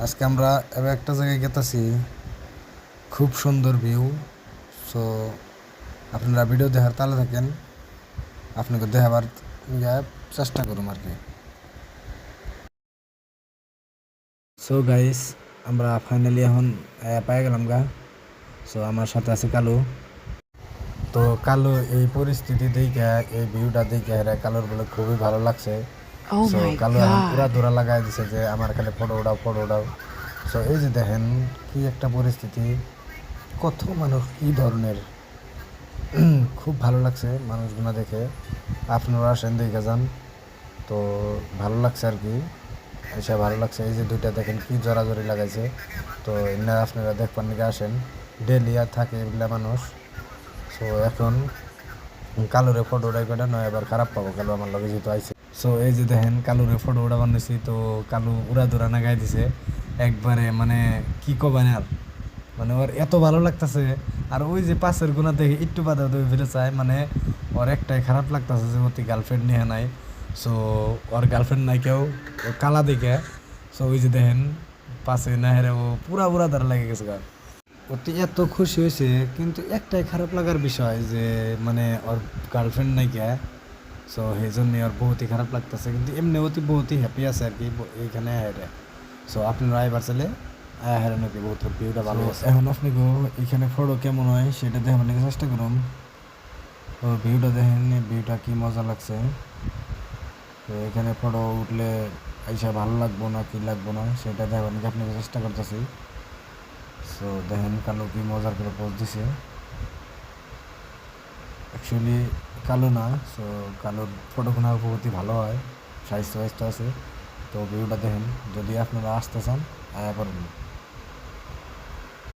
আজকে আমরা এবার একটা জায়গায় গেতেছি, খুব সুন্দর ভিউ। সো আপনারা ভিডিও দেখার তালে থাকেন, আপনাকে দেখাবার চেষ্টা করুন আর কি। সো গাইস, আমরা ফাইনালি এখন পাই গেলাম গা। সো আমার সাথে আছে কালু। তো কালু এই পরিস্থিতি দেখে, এই ভিউটা দেখে কালুর বলে খুবই ভালো লাগছে। Oh সো my কালু এখন পুরা god. দৌড়া লাগাই দিছে যে আমার খালি ফটো উঠাও, ফটো উঠাও। সো এই যে দেখেন কি একটা পরিস্থিতি, কত মানুষ কি ধরনের। খুব ভালো লাগছে মানুষগুলো দেখে। আপনারা আসেন দেখে যান। তো ভালো লাগছে আর কি, এসে ভালো লাগছে। এই যে দুইটা দেখেন কি জোরাজোরি লাগাইছে। তো এমনি আপনারা দেখবার নাকি আসেন, ডেলি আর থাকে এগুলা মানুষ। সো এখন কালুরে ফটো উঠাই কটা নয়, এবার খারাপ পাবো কালু আমার লগে যেহেতু আইছে। সো এই যে দেখেন কালুরে ফটো উঠা বানিয়েছি। তো কালু উড়া দুরা না গাই দিছে একবারে, মানে কি কবেন আর, মানে ওর এত ভালো লাগতেছে। আর ওই যে পাশের গুণা দেখে একটু বাধা দিয়ে ফিরে চায়, মানে ওর একটাই খারাপ লাগতেছে যে ওর গার্লফ্রেন্ড নিয়ে নাই। সো ওর গার্লফ্রেন্ড নাই কেউ, ও কালা দেখে। সো ওই যে দেখেন পাশে না হেরে ও পুরা পুরা দ্বারা লেগে গেছে গা। অতি এত খুশি হয়েছে, কিন্তু একটাই খারাপ লাগার বিষয় যে মানে ওর গার্লফ্রেন্ড নাই কে। সো সেই জন্য ওর বহুতই খারাপ লাগতেছে, কিন্তু এমনি বহুতই হ্যাপি আছে আর কি এইখানে হেরে। সো আপনারা এবার চলে হ্যাঁ নাকি বহুত ভিউটা ভালো আছে। এখন আপনি গো এখানে ফটো কেমন হয় সেটা দেখার নাকি চেষ্টা করুন। তো ভিউটা দেখেন, ভিউটা কি মজা লাগছে। তো এখানে ফটো উঠলে আইসা ভালো লাগবো না কি লাগবো না সেটা দেখার নাকি আপনাকে চেষ্টা করতেছি। সো দেখেন কালো কি মজার করে পোজ দিছে। অ্যাকচুয়ালি কালো না, সো কালোর ফটোগুলো বহুতই ভালো হয়, সাইজ আছে। তো ভিউটা দেখেন, যদি আপনারা আসতে চান আয়া করেন।